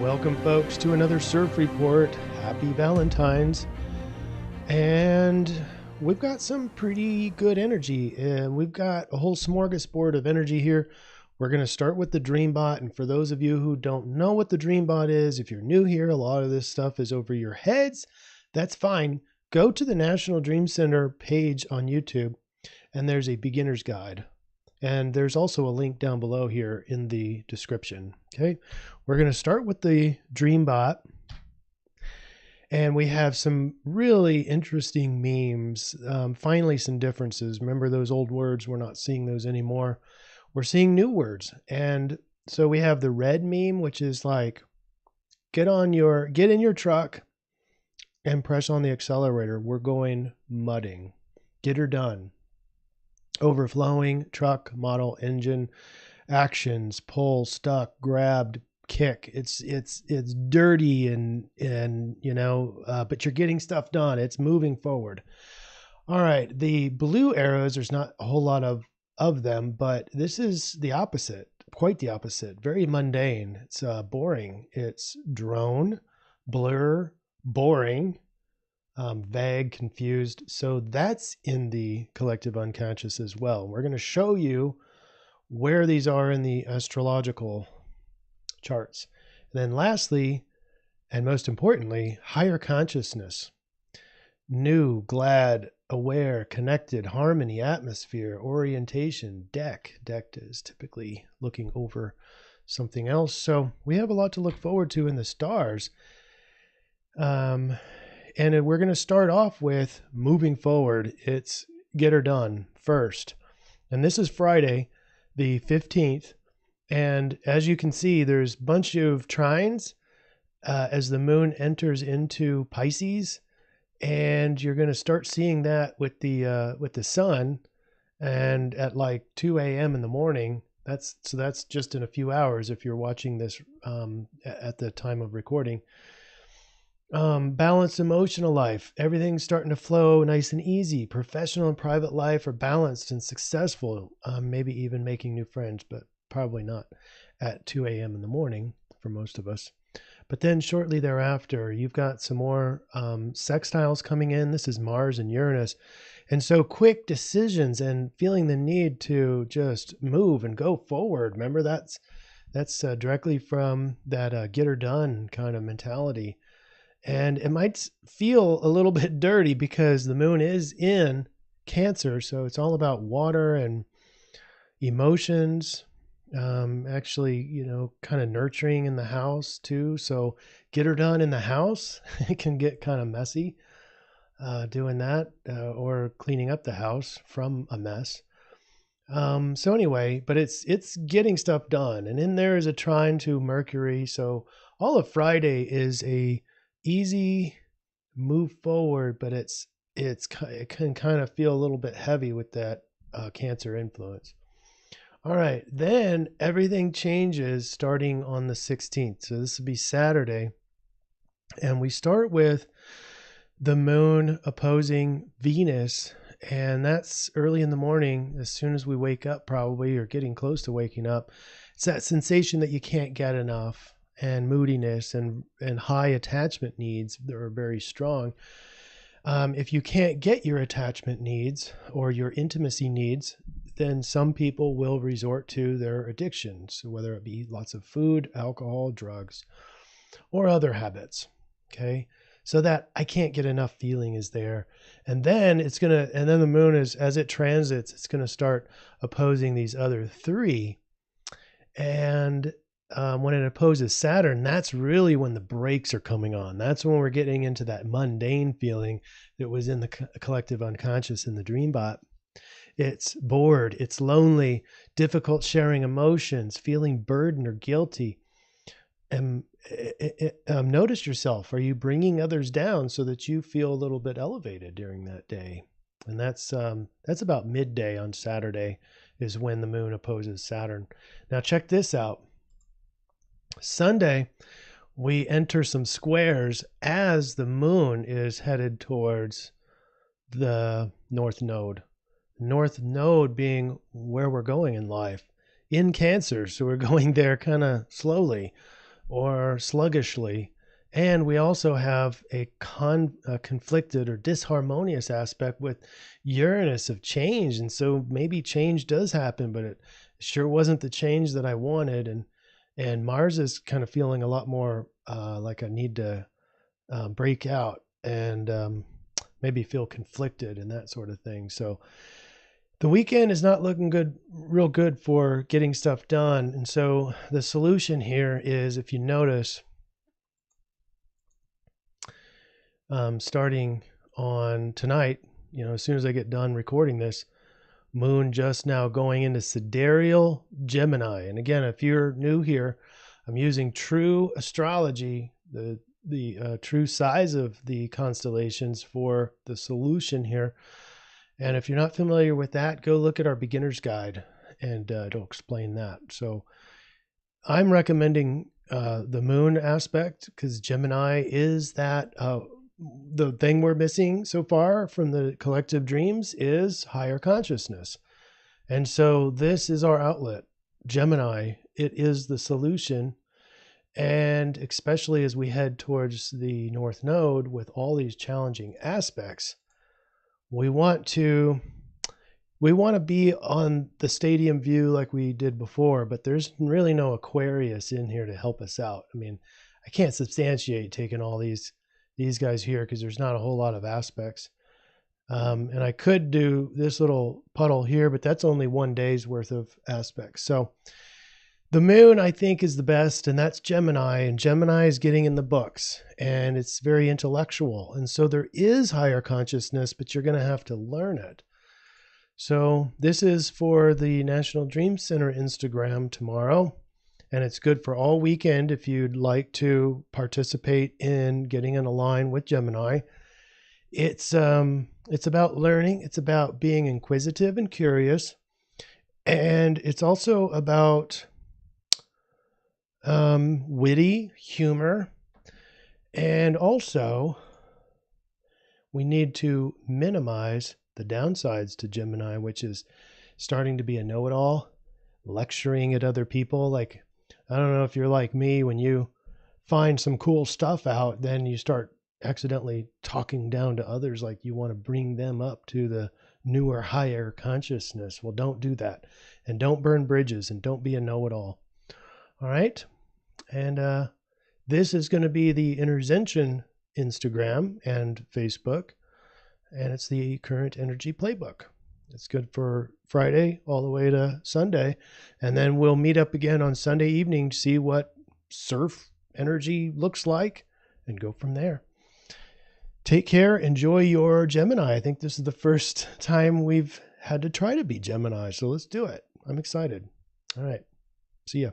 Welcome, folks, to another CIRF report. Happy Valentine's. And we've got some pretty good energy. We've got a whole smorgasbord of energy here. We're going to start with the Dreambot. And for those of you who don't know what the Dreambot is, if you're new here, a lot of this stuff is over your heads. That's fine. Go to the National Dream Center page on YouTube, and there's a beginner's guide. And there's also a link down below here in the description. Okay, we're going to start with the Dreambot. And we have some really interesting memes. Finally, some differences. Remember those old words? We're not seeing those anymore. We're seeing new words. And so we have the red meme, which is like, get in your truck and press on the accelerator. We're going mudding. Get her done. Overflowing, truck, model, engine, actions, pull, stuck, grabbed, kick. It's dirty and you know, but you're getting stuff done. It's moving forward. All right, the blue arrows, there's not a whole lot of them, but this is the opposite, quite the opposite. Very mundane. It's boring. It's drone, blur, boring. Vague, confused. So that's in the collective unconscious as well. We're going to show you where these are in the astrological charts. And then lastly, and most importantly, higher consciousness. New, glad, aware, connected, harmony, atmosphere, orientation, deck. Deck is typically looking over something else. So we have a lot to look forward to in the stars. And we're going to start off with moving forward. It's get her done first. And this is Friday, the 15th. And as you can see, there's a bunch of trines as the moon enters into Pisces. And you're going to start seeing that with the sun. And at like 2 a.m. in the morning, that's just in a few hours if you're watching this at the time of recording. Balanced emotional life. Everything's starting to flow nice and easy. Professional and private life are balanced and successful. Maybe even making new friends, but probably not at 2 a.m. in the morning for most of us. But then shortly thereafter, you've got some more sextiles coming in. This is Mars and Uranus. And so quick decisions and feeling the need to just move and go forward. Remember, that's directly from that get her done kind of mentality. And it might feel a little bit dirty because the moon is in Cancer. So it's all about water and emotions, actually, you know, kind of nurturing in the house too. So get her done in the house. It can get kind of messy doing that or cleaning up the house from a mess. So anyway, but it's getting stuff done. And in there is a trine to Mercury. So all of Friday is a easy move forward, but it can kind of feel a little bit heavy with that Cancer influence. All right, then everything changes starting on the 16th. So this will be Saturday, and we start with the moon opposing Venus, and that's early in the morning. As soon as we wake up, probably, or getting close to waking up, it's that sensation that you can't get enough. And moodiness and high attachment needs that are very strong. If you can't get your attachment needs or your intimacy needs, then some people will resort to their addictions, whether it be lots of food, alcohol, drugs, or other habits. Okay. So that I can't get enough feeling is there. And then then the moon is, as it transits, it's going to start opposing these other three. And when it opposes Saturn, that's really when the brakes are coming on. That's when we're getting into that mundane feeling that was in the collective unconscious in the Dreambot. It's bored, it's lonely, difficult sharing emotions, feeling burdened or guilty. And notice yourself. Are you bringing others down so that you feel a little bit elevated during that day? And that's about midday on Saturday is when the moon opposes Saturn. Now check this out. Sunday, we enter some squares as the moon is headed towards the North Node. North Node being where we're going in life, in Cancer. So we're going there kind of slowly. or sluggishly. And we also have a conflicted or disharmonious aspect with Uranus of change. And so maybe change does happen, but it sure wasn't the change that I wanted. And Mars is kind of feeling a lot more like I need to break out and maybe feel conflicted and that sort of thing. So the weekend is not looking good, real good for getting stuff done. And so the solution here is, if you notice, starting on tonight, as soon as I get done recording this, Moon just now going into Sidereal Gemini. And again, if you're new here, I'm using true astrology, the true size of the constellations for the solution here. And if you're not familiar with that, go look at our beginner's guide and it'll explain that. So I'm recommending the moon aspect because Gemini is that the thing we're missing so far from the collective dreams is higher consciousness. And so this is our outlet, Gemini. It is the solution. And especially as we head towards the North Node with all these challenging aspects, we want to be on the stadium view like we did before, but there's really no Aquarius in here to help us out. I mean, I can't substantiate taking all these guys here because there's not a whole lot of aspects. And I could do this little puddle here, but that's only 1 day's worth of aspects. So the moon, I think, is the best, and that's Gemini. And Gemini is getting in the books, and it's very intellectual. And so there is higher consciousness, but you're going to have to learn it. So this is for the National Dream Center Instagram tomorrow. And it's good for all weekend if you'd like to participate in getting in a line with Gemini. It's about learning. It's about being inquisitive and curious. And it's also about witty humor. And also, we need to minimize the downsides to Gemini, which is starting to be a know-it-all, lecturing at other people. Like, I don't know if you're like me, when you find some cool stuff out, then you start accidentally talking down to others like you want to bring them up to the newer, higher consciousness. Well, don't do that. And don't burn bridges and don't be a know-it-all. All right? And this is going to be the Intervention Instagram and Facebook. And it's the Current Energy Playbook. It's good for Friday all the way to Sunday. And then we'll meet up again on Sunday evening to see what CIRF energy looks like and go from there. Take care. Enjoy your Gemini. I think this is the first time we've had to try to be Gemini. So let's do it. I'm excited. All right. See ya.